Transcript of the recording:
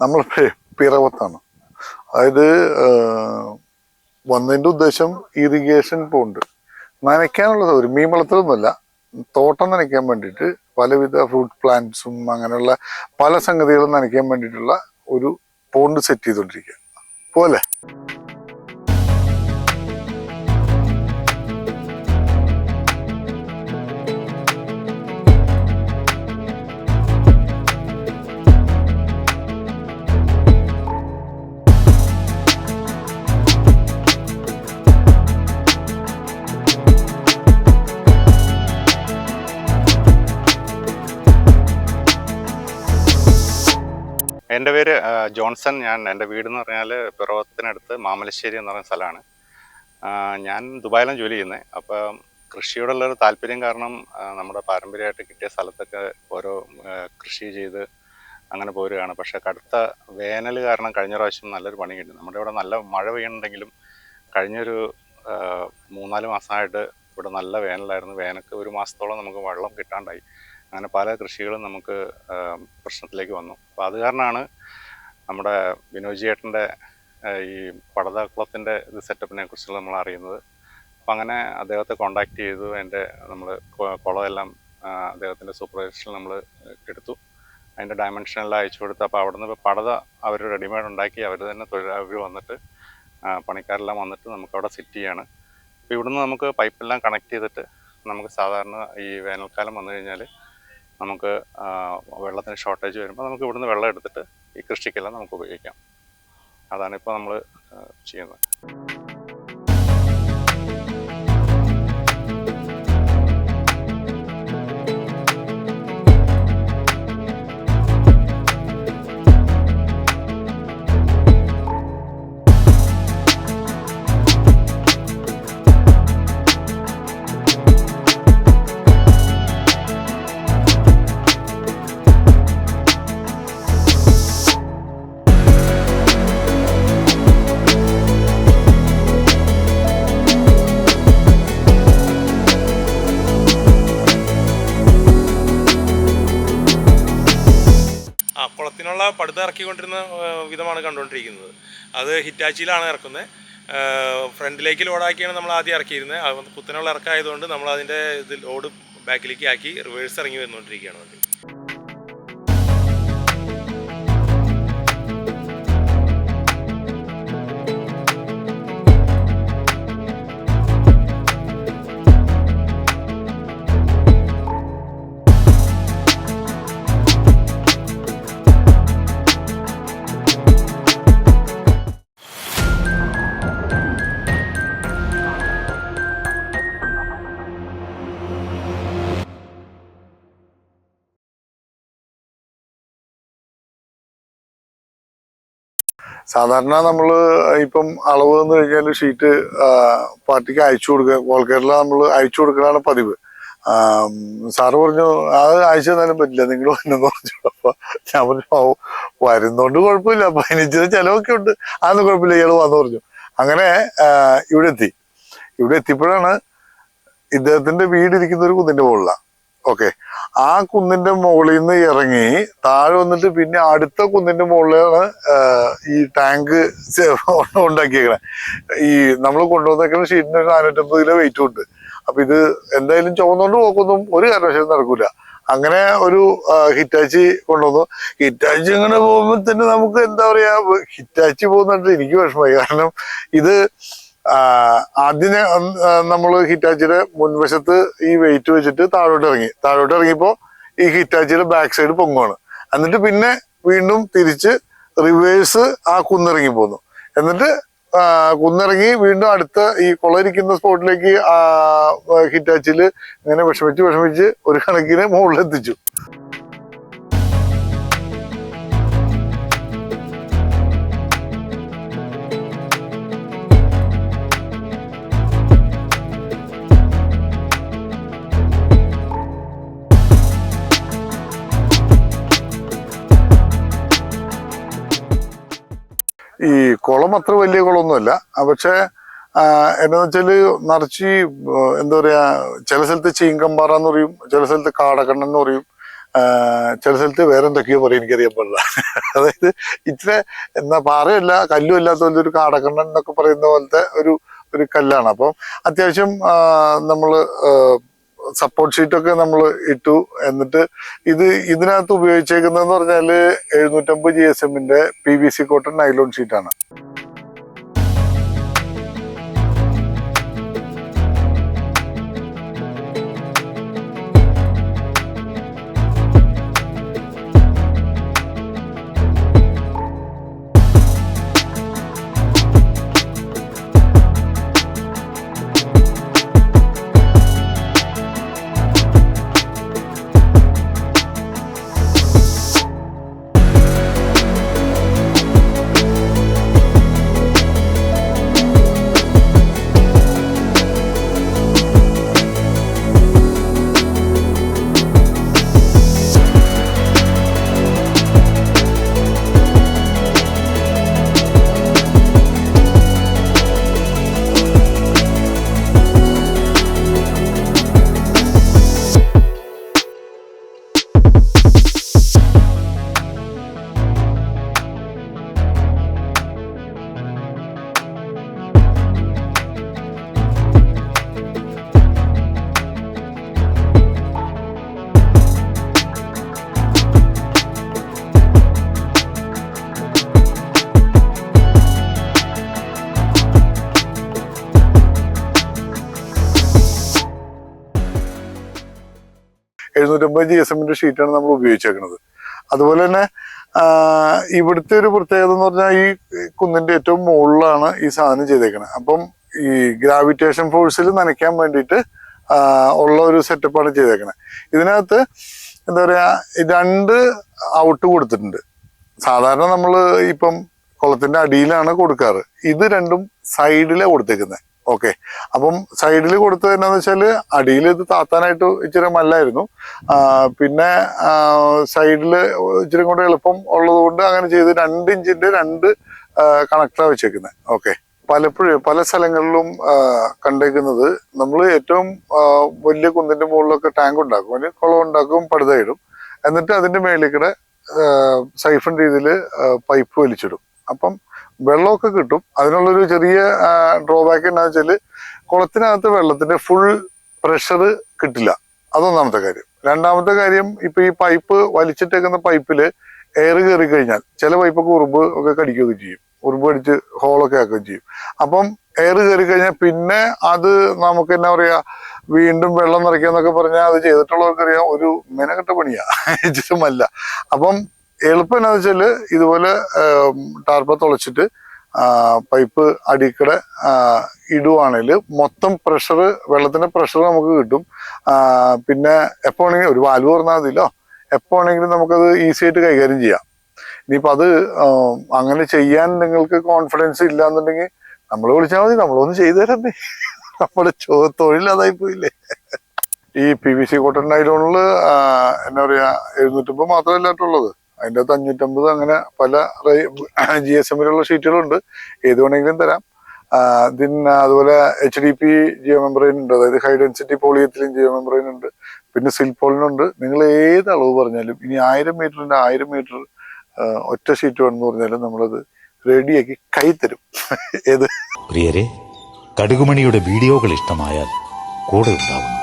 നമ്മൾ പിറവത്താണ്. അതായത് വന്നതിൻ്റെ ഉദ്ദേശം ഇറിഗേഷൻ പോണ്ട് നനയ്ക്കാനുള്ള സൗകര്യം, മീൻ വളർത്തലൊന്നുമല്ല, തോട്ടം നനയ്ക്കാൻ വേണ്ടിയിട്ട് പലവിധ ഫ്രൂട്ട് പ്ലാന്റ്സും അങ്ങനെയുള്ള പല സംഗതികളും നനയ്ക്കാൻ വേണ്ടിയിട്ടുള്ള ഒരു പോണ്ട് സെറ്റ് ചെയ്തുകൊണ്ടിരിക്കുക പോലെ. എൻ്റെ പേര് ജോൺസൺ. എൻ്റെ വീടെന്ന് പറഞ്ഞാൽ പിറവത്തിനടുത്ത് മാമലശ്ശേരി എന്ന് പറയുന്ന സ്ഥലമാണ്. ഞാൻ ദുബായിലാണ് ജോലി ചെയ്യുന്നത്. അപ്പം കൃഷിയോടുള്ളൊരു താല്പര്യം കാരണം നമ്മുടെ പാരമ്പര്യമായിട്ട് കിട്ടിയ സ്ഥലത്തൊക്കെ ഓരോ കൃഷി ചെയ്ത് അങ്ങനെ പോരുകയാണ്. പക്ഷേ കടുത്ത വേനൽ കാരണം കഴിഞ്ഞ പ്രാവശ്യം നല്ലൊരു പണി കിട്ടി. നമ്മുടെ ഇവിടെ നല്ല മഴ പെയ്യുന്നുണ്ടെങ്കിലും കഴിഞ്ഞൊരു 3-4 മാസമായിട്ട് ഇവിടെ നല്ല വേനലായിരുന്നു. വേനൽക്ക് 1 മാസത്തോളം നമുക്ക് വെള്ളം കിട്ടാണ്ടായി. അങ്ങനെ പല കൃഷികളും നമുക്ക് പ്രശ്നത്തിലേക്ക് വന്നു. അപ്പോൾ അത് കാരണമാണ് നമ്മുടെ വിനോജ് ചേട്ടൻ്റെ ഈ പടതാക്കുളത്തിൻ്റെ ഇത് സെറ്റപ്പിനെ കുറിച്ചുള്ള നമ്മൾ അറിയുന്നത്. അപ്പം അങ്ങനെ അദ്ദേഹത്തെ കോണ്ടാക്ട് ചെയ്തു. നമ്മൾ കുളമെല്ലാം അദ്ദേഹത്തിൻ്റെ സൂപ്പർവൈസേഷനിൽ നമ്മൾ എടുത്തു. അതിൻ്റെ ഡയമെൻഷനെല്ലാം അയച്ചു കൊടുത്തു. അപ്പോൾ അവിടെ നിന്ന് പടത അവർ റെഡിമെയ്ഡ് ഉണ്ടാക്കി അവർ തന്നെ തൊഴിലാളികൾ വന്നിട്ട് പണിക്കാരെല്ലാം വന്നിട്ട് നമുക്കവിടെ സെറ്റ് ചെയ്യാണ്. അപ്പോൾ ഇവിടുന്ന് നമുക്ക് പൈപ്പെല്ലാം കണക്ട് ചെയ്തിട്ട് നമുക്ക് സാധാരണ ഈ വേനൽക്കാലം വന്നു കഴിഞ്ഞാൽ നമുക്ക് വെള്ളത്തിന് ഷോർട്ടേജ് വരുമ്പോൾ നമുക്ക് ഇവിടുന്ന് വെള്ളം എടുത്തിട്ട് ഈ കൃഷിക്കെല്ലാം നമുക്ക് ഉപയോഗിക്കാം. അതാണ് ഇപ്പോൾ നമ്മൾ ചെയ്യുന്നത്. കുളത്തിനുള്ള പടുത ഇറക്കിക്കൊണ്ടിരുന്ന വിധമാണ് കണ്ടുകൊണ്ടിരിക്കുന്നത്. അത് ഹിറ്റാച്ചിയിലാണ് ഇറക്കുന്നത്. ഫ്രണ്ടിലേക്ക് ലോഡാക്കിയാണ് നമ്മൾ ആദ്യം ഇറക്കിയിരുന്നത്. അത് കുത്തനുള്ള ഇറക്കമായതുകൊണ്ട് നമ്മൾ അതിൻ്റെ ഇത് ലോഡ് ബാക്കിലേക്ക് ആക്കി റിവേഴ്സ് ഇറങ്ങി വന്നുകൊണ്ടിരിക്കുകയാണ്. അത് സാധാരണ നമ്മൾ ഇപ്പം അളവ് എന്ന് കഴിഞ്ഞാൽ ഷീറ്റ് പാർട്ടിക്ക് അയച്ചു കൊടുക്കുക, ഓൾ കേരള നമ്മൾ അയച്ചു കൊടുക്കലാണ് പതിവ്. സാറ് പറഞ്ഞു അത് അയച്ചു തന്നാലും പറ്റില്ല, നിങ്ങൾ വന്നെന്ന് പറഞ്ഞു. അപ്പൊ ഞാൻ പറഞ്ഞു വരുന്നോണ്ട് കുഴപ്പമില്ല, അപ്പൊ എനിക്ക് ചിലവൊക്കെ ഉണ്ട്, അതൊന്നും കുഴപ്പമില്ല, ഇയാൾ വന്നു പറഞ്ഞു. അങ്ങനെ ഇവിടെ എത്തിയപ്പോഴാണ് ഇദ്ദേഹത്തിന്റെ വീടിരിക്കുന്ന ഒരു കുന്നിന്റെ മുകളിലാണ്. ഓക്കെ, ആ കുന്നിന്റെ മുകളിൽ നിന്ന് ഇറങ്ങി താഴെ വന്നിട്ട് പിന്നെ അടുത്ത കുന്നിന്റെ മുകളിലാണ് ഈ ടാങ്ക് ഉണ്ടാക്കിയേക്കണേ. ഈ നമ്മൾ കൊണ്ടുവന്നേക്കുന്ന ഷീറ്റിന് 450 കിലോ വെയിറ്റും ഉണ്ട്. അപ്പൊ ഇത് എന്തായാലും ചുവന്നുകൊണ്ട് പോക്കൊന്നും ഒരു കാരണവശാലും നടക്കൂല. അങ്ങനെ ഒരു ഹിറ്റാച്ചി കൊണ്ടുവന്നു. ഹിറ്റാച്ചി ഇങ്ങനെ പോകുമ്പോ തന്നെ നമുക്ക് എന്താ പറയാ, ഹിറ്റാച്ചി പോകുന്നിട്ട് എനിക്ക് വിഷമമായി. കാരണം ഇത് ആദ്യം നമ്മൾ ഹിറ്റാച്ചിയുടെ മുൻവശത്ത് ഈ വെയിറ്റ് വെച്ചിട്ട് താഴോട്ട് ഇറങ്ങിയപ്പോ ഈ ഹിറ്റാച്ചിയുടെ ബാക്ക് സൈഡ് പൊങ്ങുവാണ്. എന്നിട്ട് പിന്നെ വീണ്ടും തിരിച്ച് റിവേഴ്സ് ആ കുന്നിറങ്ങി പോന്നു. എന്നിട്ട് കുന്നിറങ്ങി വീണ്ടും അടുത്ത ഈ കുളയിരിക്കുന്ന സ്പോട്ടിലേക്ക് ഹിറ്റാച്ചിൽ ഇങ്ങനെ വിഷമിച്ച് ഒരു കണക്കിന് മുകളിലെത്തിച്ചു. ഈ കുളം അത്ര വലിയ കുളമൊന്നുമല്ല, പക്ഷെ എന്താന്ന് വെച്ചാല് നിറച്ച് എന്താ പറയാ, ചില സ്ഥലത്ത് ചീങ്കമ്പാറ എന്ന് പറയും, ചില സ്ഥലത്ത് കാടക്കണ്ണൻ എന്ന് പറയും, ചില സ്ഥലത്ത് വേറെ എന്തൊക്കെയോ പറയും, എനിക്കറിയാൻ പാടില്ല. അതായത് ഇച്ചിരി എന്നാ പാറയല്ല കല്ലും അല്ലാത്ത പോലത്തെ ഒരു കാടക്കണ്ണൻ എന്നൊക്കെ പറയുന്ന പോലത്തെ ഒരു കല്ലാണ്. അപ്പം അത്യാവശ്യം നമ്മൾ സപ്പോർട്ട് ഷീറ്റൊക്കെ നമ്മൾ ഇട്ടു. എന്നിട്ട് ഇതിനകത്ത് ഉപയോഗിച്ചേക്കുന്നതെന്ന് പറഞ്ഞാൽ 750 GSM-ന്റെ PVC കോട്ടൺ നൈലോൺ ഷീറ്റാണ്. GSM-ന്റെ ഷീറ്റാണ് നമ്മൾ ഉപയോഗിച്ചേക്കുന്നത്. അതുപോലെ തന്നെ ഇവിടുത്തെ ഒരു പ്രത്യേകത എന്ന് പറഞ്ഞാൽ ഈ കുന്നിന്റെ ഏറ്റവും മുകളിലാണ് ഈ സാധനം ചെയ്തേക്കുന്നത്. അപ്പം ഈ ഗ്രാവിറ്റേഷൻ ഫോഴ്സിൽ നനയ്ക്കാൻ വേണ്ടിയിട്ട് ഉള്ള ഒരു സെറ്റപ്പാണ് ചെയ്തേക്കുന്നത്. ഇതിനകത്ത് എന്താ പറയാ 2 ഔട്ട് കൊടുത്തിട്ടുണ്ട്. സാധാരണ നമ്മൾ ഇപ്പം കുളത്തിന്റെ അടിയിലാണ് കൊടുക്കാറ്. ഇത് രണ്ടും സൈഡിലാണ് കൊടുത്തേക്കുന്നത്. ഓക്കെ, അപ്പം സൈഡിൽ കൊടുത്തത് എന്നാന്ന് വെച്ചാൽ അടിയിൽ ഇത് താത്താനായിട്ട് ഇച്ചിരി മല്ലായിരുന്നു. പിന്നെ സൈഡിൽ ഇച്ചിരി കൂടെ എളുപ്പം ഉള്ളത് കൊണ്ട് അങ്ങനെ ചെയ്ത് 2 ഇഞ്ചിന്റെ 2 കണക്ടറാണ് വെച്ചേക്കുന്നത്. ഓക്കെ, പലപ്പോഴും പല സ്ഥലങ്ങളിലും കണ്ടേക്കുന്നത് നമ്മൾ ഏറ്റവും വലിയ കുന്നിന്റെ മുകളിലൊക്കെ ടാങ്ക് ഉണ്ടാക്കും, അതിന് കുളം ഉണ്ടാക്കും, പടുതയിടും. എന്നിട്ട് അതിന്റെ മേളിൽ കൂടെ സൈഫൺ രീതിയിൽ പൈപ്പ് വലിച്ചിടും. അപ്പം വെള്ളമൊക്കെ കിട്ടും. അതിനുള്ളൊരു ചെറിയ ഡ്രോബാക്ക് എന്താണെന്ന് വെച്ചാൽ കുളത്തിനകത്ത് വെള്ളത്തിന്റെ ഫുൾ പ്രഷർ കിട്ടില്ല. അതൊന്നാമത്തെ കാര്യം. രണ്ടാമത്തെ കാര്യം, ഇപ്പൊ ഈ പൈപ്പ് വലിച്ചിട്ടേക്കുന്ന പൈപ്പില് എയർ കയറി കഴിഞ്ഞാൽ ചില പൈപ്പൊക്കെ ഉറുമ്പ് ഒക്കെ കടിക്കുകയൊക്കെ ചെയ്യും, ഉറുമ്പ് കടിച്ച് ഹോളൊക്കെ ആക്കുകയും ചെയ്യും. അപ്പം എയർ കയറി കഴിഞ്ഞാൽ പിന്നെ അത് നമുക്ക് എന്നാ പറയാ വീണ്ടും വെള്ളം നിറയ്ക്കാന്നൊക്കെ പറഞ്ഞാൽ അത് ചെയ്തിട്ടുള്ളവർക്കറിയാം ഒരു മെനക്കെട്ട പണിയാ, ഇച്ചിട്ടുമല്ല. അപ്പം എളുപ്പം എന്നാന്ന് വെച്ചാല് ഇതുപോലെ ടാർപ്പ തുളച്ചിട്ട് പൈപ്പ് അടിക്കടെ ഇടുവാണെങ്കിൽ മൊത്തം പ്രഷർ, വെള്ളത്തിന്റെ പ്രഷർ നമുക്ക് കിട്ടും. പിന്നെ എപ്പോ ആണെങ്കിലും ഒരു വാൽവ് തുറന്നാൽ മതിയല്ലോ, എപ്പോ ആണെങ്കിലും നമുക്കത് ഈസി ആയിട്ട് കൈകാര്യം ചെയ്യാം. ഇനിയിപ്പോൾ അത് അങ്ങനെ ചെയ്യാൻ നിങ്ങൾക്ക് കോൺഫിഡൻസ് ഇല്ല എന്നുണ്ടെങ്കിൽ നമ്മൾ വിളിച്ചാൽ മതി, നമ്മളൊന്ന് ചെയ്തു തരണ്ടേ. നമ്മുടെ തൊഴിൽ അതായി പോയില്ലേ. ഈ PVC കോട്ടൺ നൈലോണിൽ എന്നാ പറയാ 750 മാത്രമല്ലായിട്ടുള്ളത്, അതിൻ്റെ അകത്ത് 550 അങ്ങനെ പല GSM-ലുള്ള ഷീറ്റുകളുണ്ട്. ഏത് വേണമെങ്കിലും തരാം. അതുപോലെ HDP ജിയോ മെമ്പറൈൻ ഉണ്ട്, അതായത് high density polyethylene geo membrane ഉണ്ട്. പിന്നെ സിൽപോളിനുണ്ട്. നിങ്ങൾ ഏത് അളവ് പറഞ്ഞാലും, ഇനി 1000 മീറ്ററിന്റെ 1000 മീറ്റർ ഒറ്റ ഷീറ്റ് വേണമെന്ന് പറഞ്ഞാലും നമ്മളത് റെഡിയാക്കി കൈ തരും. ഏത് പ്രിയരെ, കടുകുമണിയുടെ വീഡിയോകൾ ഇഷ്ടമായാൽ കൂടെ ഉണ്ടാവുന്നു.